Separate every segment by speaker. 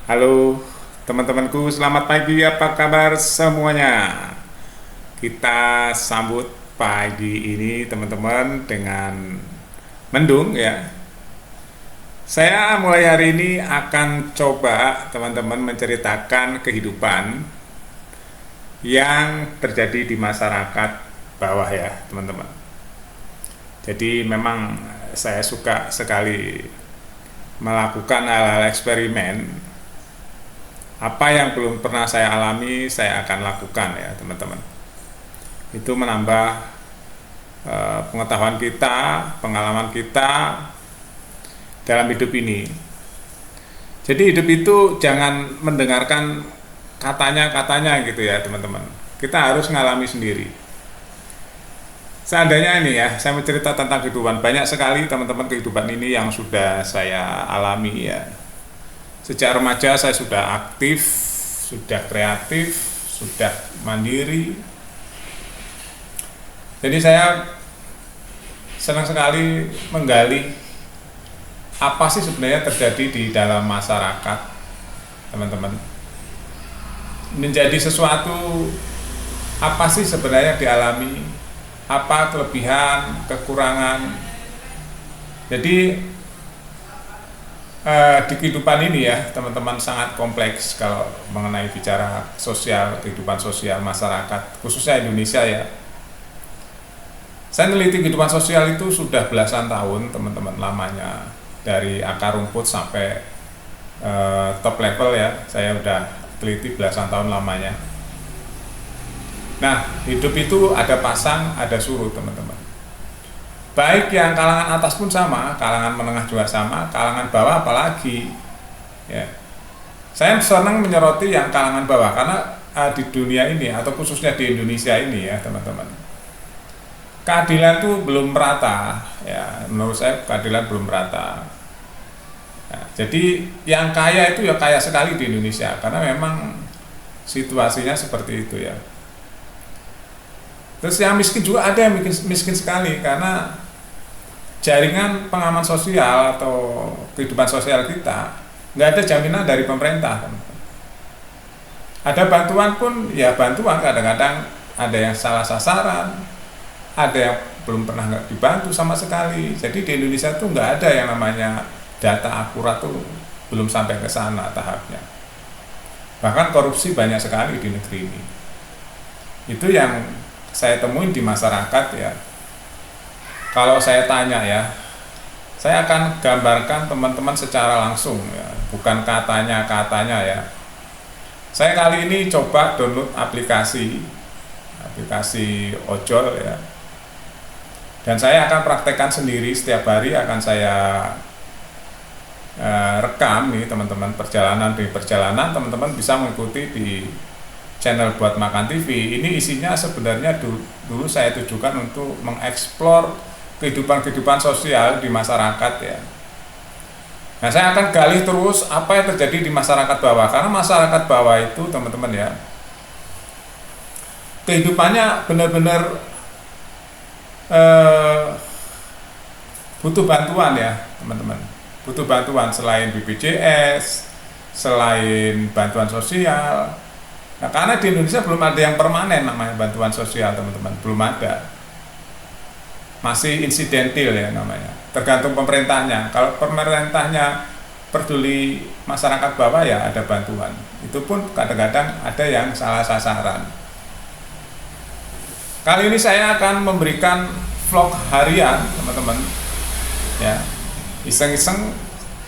Speaker 1: Halo teman-temanku, selamat pagi, apa kabar semuanya? Kita sambut pagi ini teman-teman dengan mendung ya. Saya mulai hari ini akan coba teman-teman menceritakan kehidupan yang terjadi di masyarakat bawah ya teman-teman. Jadi memang saya suka sekali melakukan hal-hal eksperimen. Apa yang belum pernah saya alami saya akan lakukan ya teman-teman. Itu menambah pengetahuan kita, pengalaman kita dalam hidup ini. Jadi hidup itu jangan mendengarkan katanya-katanya gitu ya teman-teman. Kita harus ngalami sendiri. Seandainya ini ya, saya mencerita tentang kehidupan, banyak sekali teman-teman kehidupan ini yang sudah saya alami ya. Sejak remaja saya sudah aktif, sudah kreatif, sudah mandiri. Jadi saya senang sekali menggali apa sih sebenarnya terjadi di dalam masyarakat, teman-teman. Menjadi sesuatu, apa sih sebenarnya dialami, apa kelebihan, kekurangan. Jadi di kehidupan ini ya teman-teman sangat kompleks kalau mengenai bicara sosial, kehidupan sosial masyarakat khususnya Indonesia ya. Saya meneliti kehidupan sosial itu sudah belasan tahun teman-teman lamanya, dari akar rumput sampai top level ya, saya udah teliti belasan tahun lamanya. Nah, hidup itu ada pasang ada surut teman-teman. Baik yang kalangan atas pun sama, kalangan menengah juga sama, kalangan bawah apalagi ya. Saya senang menyoroti yang kalangan bawah karena di dunia ini atau khususnya di Indonesia ini ya teman-teman, keadilan itu belum merata ya, menurut saya keadilan belum merata ya. Jadi yang kaya itu ya kaya sekali di Indonesia karena memang situasinya seperti itu ya. Terus yang miskin juga ada yang miskin sekali karena jaringan pengaman sosial atau kehidupan sosial kita nggak ada jaminan dari pemerintah. Ada bantuan pun ya bantuan kadang-kadang ada yang salah sasaran, ada yang belum pernah nggak dibantu sama sekali. Jadi di Indonesia tuh nggak ada yang namanya data akurat tuh, belum sampai ke sana tahapnya. Bahkan korupsi banyak sekali di negeri ini. Itu yang saya temuin di masyarakat ya. Kalau saya tanya ya, saya akan gambarkan teman-teman secara langsung ya, bukan katanya ya. Saya kali ini coba download aplikasi ojol ya. Dan saya akan praktekkan sendiri setiap hari, akan saya rekam nih teman-teman perjalanan demi perjalanan. Teman-teman bisa mengikuti di channel Buat Makan TV. Ini isinya sebenarnya dulu saya tujukan untuk mengeksplor kehidupan sosial di masyarakat ya. Nah, saya akan gali terus apa yang terjadi di masyarakat bawah, karena masyarakat bawah itu teman-teman ya, kehidupannya benar-benar butuh bantuan ya teman-teman, butuh bantuan selain BPJS, selain bantuan sosial. Nah, karena di Indonesia belum ada yang permanen namanya bantuan sosial teman-teman, belum ada, masih insidentil ya namanya, tergantung pemerintahnya. Kalau pemerintahnya peduli masyarakat bawah ya ada bantuan, itu pun kadang-kadang ada yang salah sasaran. Kali ini saya akan memberikan vlog harian teman-teman ya, iseng-iseng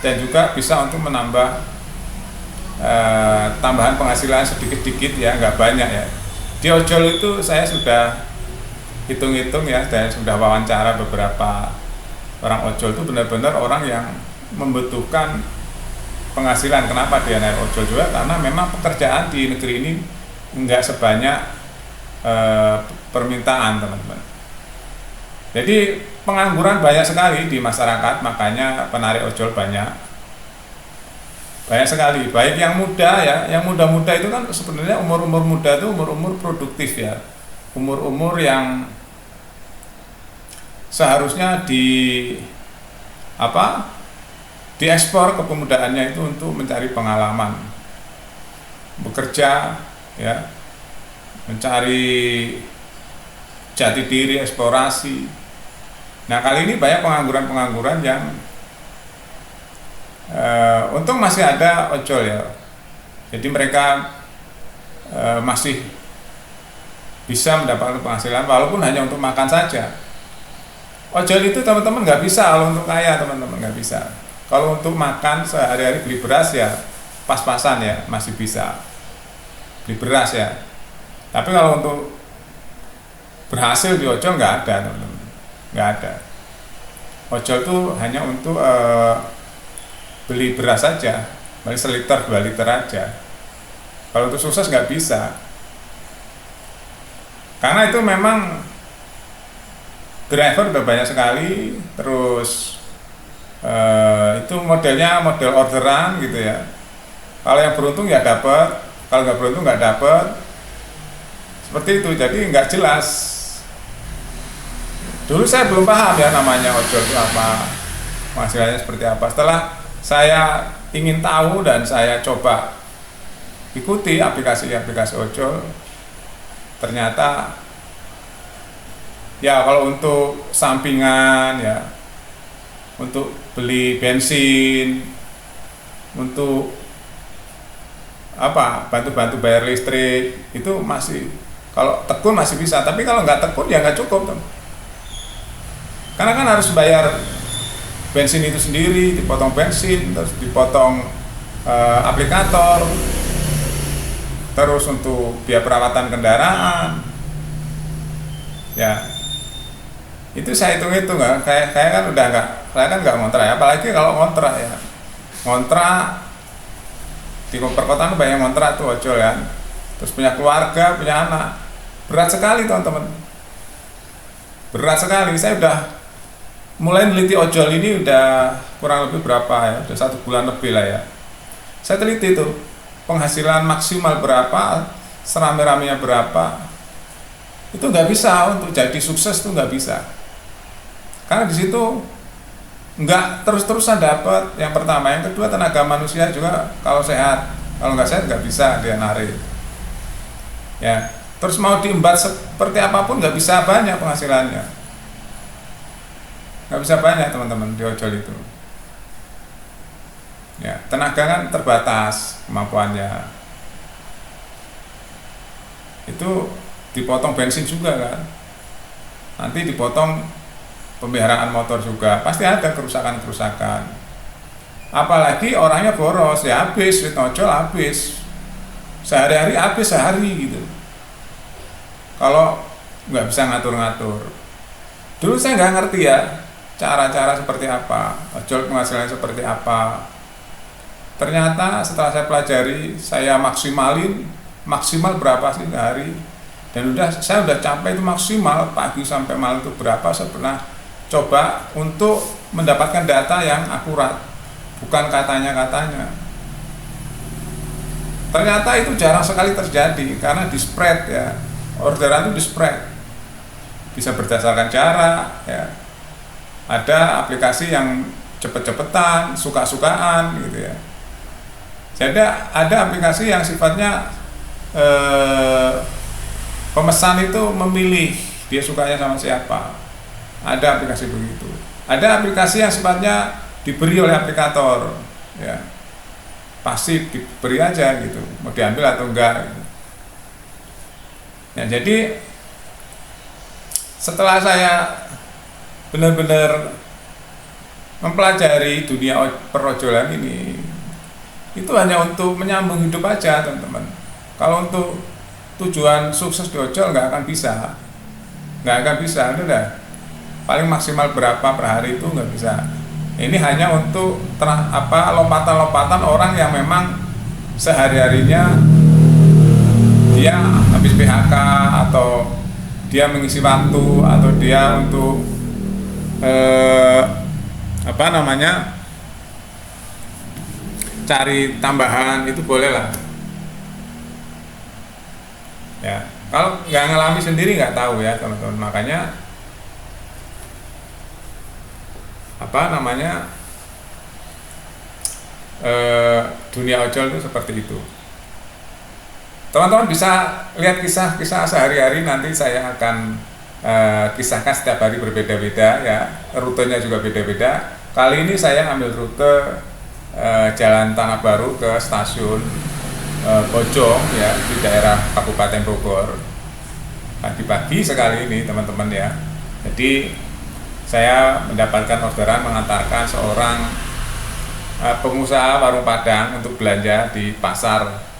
Speaker 1: dan juga bisa untuk menambah tambahan penghasilan sedikit-sedikit ya, nggak banyak ya. Di ojol itu saya sudah hitung-hitung ya, saya sudah wawancara beberapa orang ojol, itu benar-benar orang yang membutuhkan penghasilan. Kenapa dia naik ojol juga? Karena memang pekerjaan di negeri ini nggak sebanyak permintaan teman-teman. Jadi pengangguran banyak sekali di masyarakat, makanya penarik ojol banyak sekali. Baik yang muda ya, yang muda-muda itu kan sebenarnya umur-umur muda itu umur-umur produktif ya, umur-umur yang seharusnya diekspor kepemudaannya itu untuk mencari pengalaman, bekerja, ya, mencari jati diri, eksplorasi. Nah, kali ini banyak pengangguran-pengangguran yang untung masih ada ojol ya. Jadi mereka masih bisa mendapatkan penghasilan walaupun hanya untuk makan saja. Ojol itu teman-teman nggak bisa kalau untuk kaya, teman-teman nggak bisa. Kalau untuk makan sehari-hari beli beras ya pas-pasan ya, masih bisa beli beras ya. Tapi kalau untuk berhasil di ojol nggak ada, teman-teman, nggak ada. Ojol itu hanya untuk beli beras saja, beli seliter 2 liter aja. Kalau untuk sukses nggak bisa, karena itu memang driver udah banyak sekali, terus itu modelnya model orderan gitu ya. Kalau yang beruntung ya dapat, kalau nggak beruntung nggak dapat, seperti itu. Jadi nggak jelas. Dulu saya belum paham ya namanya ojol itu apa, penghasilannya seperti apa. Setelah saya ingin tahu dan saya coba ikuti aplikasi-aplikasi ojol, ternyata ya kalau untuk sampingan ya, untuk beli bensin, untuk apa, bantu-bantu bayar listrik, itu masih, kalau tekun masih bisa. Tapi kalau nggak tekun ya nggak cukup, teman. Karena kan harus bayar bensin itu sendiri, dipotong bensin, terus dipotong aplikator, terus untuk biaya perawatan kendaraan, ya itu saya hitung-hitung. Kayak kan udah nggak, saya kan nggak ngontrak ya, apalagi kalau ngontrak ya, ngontrak di perkotaan banyak ngontrak tuh ojol ya, terus punya keluarga, punya anak, berat sekali teman-teman, berat sekali. Saya udah mulai neliti ojol ini udah kurang lebih berapa ya, udah 1 bulan lebih lah ya. Saya teliti tuh penghasilan maksimal berapa, serame-ramenya berapa. Itu nggak bisa untuk jadi sukses, tuh nggak bisa. Karena di situ nggak terus-terusan dapat. Yang pertama, yang kedua tenaga manusia juga kalau sehat, kalau nggak sehat nggak bisa dia narik. Ya, terus mau diembat seperti apapun nggak bisa banyak penghasilannya. Nggak bisa banyak teman-teman di ojol itu. Ya, tenaga kan terbatas kemampuannya. Itu dipotong bensin juga kan, nanti dipotong pemeliharaan motor juga, pasti ada kerusakan-kerusakan. Apalagi orangnya boros ya, habis duit ojol, habis sehari-hari, habis sehari gitu. Kalau nggak bisa ngatur-ngatur. Dulu saya nggak ngerti ya cara-cara seperti apa, ojol penghasilannya seperti apa. Ternyata setelah saya pelajari, saya maksimal berapa sih sehari, dan saya udah capai itu maksimal pagi sampai malam itu berapa. Saya pernah coba untuk mendapatkan data yang akurat, bukan katanya-katanya. Ternyata itu jarang sekali terjadi karena di spread ya, orderan itu di spread, bisa berdasarkan jarak ya. Ada aplikasi yang cepet-cepetan, suka-sukaan gitu ya. Jadi ada aplikasi yang sifatnya pemesan itu memilih dia sukanya sama siapa. Ada aplikasi begitu. Ada aplikasi yang sifatnya diberi oleh aplikator, ya, pasif, diberi aja gitu, mau diambil atau enggak gitu. Ya, jadi setelah saya benar-benar mempelajari dunia perojolan ini, itu hanya untuk menyambung hidup aja teman-teman. Kalau untuk tujuan sukses di ojol nggak akan bisa, itu udah paling maksimal berapa per hari itu nggak bisa. Ini hanya untuk lompatan-lompatan orang yang memang sehari-harinya dia habis PHK, atau dia mengisi waktu, atau dia untuk cari tambahan, itu boleh lah ya. Kalau nggak ngalami sendiri nggak tahu ya teman-teman. Makanya dunia ojol itu seperti itu. Teman-teman bisa lihat kisah-kisah sehari-hari, nanti saya akan kisahkan setiap hari berbeda-beda ya, rutenya juga beda-beda. Kali ini saya ambil rute Jalan Tanah Baru ke stasiun Bojong ya, di daerah Kabupaten Bogor. Pagi-pagi sekali ini teman-teman ya. Jadi saya mendapatkan orderan mengantarkan seorang pengusaha warung Padang untuk belanja di pasar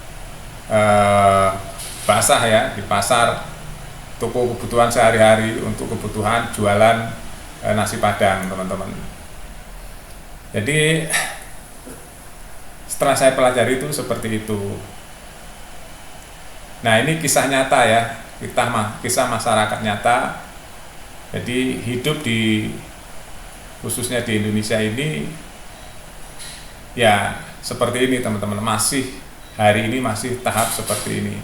Speaker 1: basah ya, di pasar toko kebutuhan sehari-hari untuk kebutuhan jualan nasi Padang teman-teman. Jadi setelah saya pelajari itu seperti itu. Nah, ini kisah nyata ya, kisah masyarakat nyata. Jadi hidup khususnya di Indonesia ini ya seperti ini teman-teman, hari ini masih tahap seperti ini.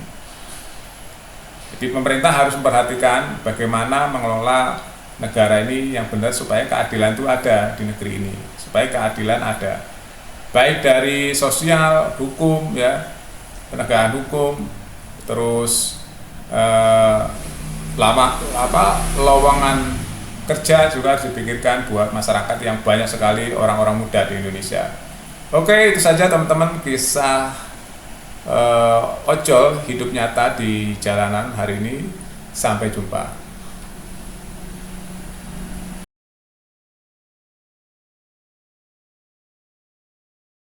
Speaker 1: Jadi pemerintah harus memperhatikan bagaimana mengelola negara ini yang benar supaya keadilan itu ada di negeri ini, supaya keadilan ada, baik dari sosial, hukum ya, penegakan hukum, terus lowongan kerja juga harus dipikirkan buat masyarakat yang banyak sekali orang-orang muda di Indonesia. Oke, itu saja teman-teman kisah ojol hidup nyata di jalanan hari ini. Sampai jumpa.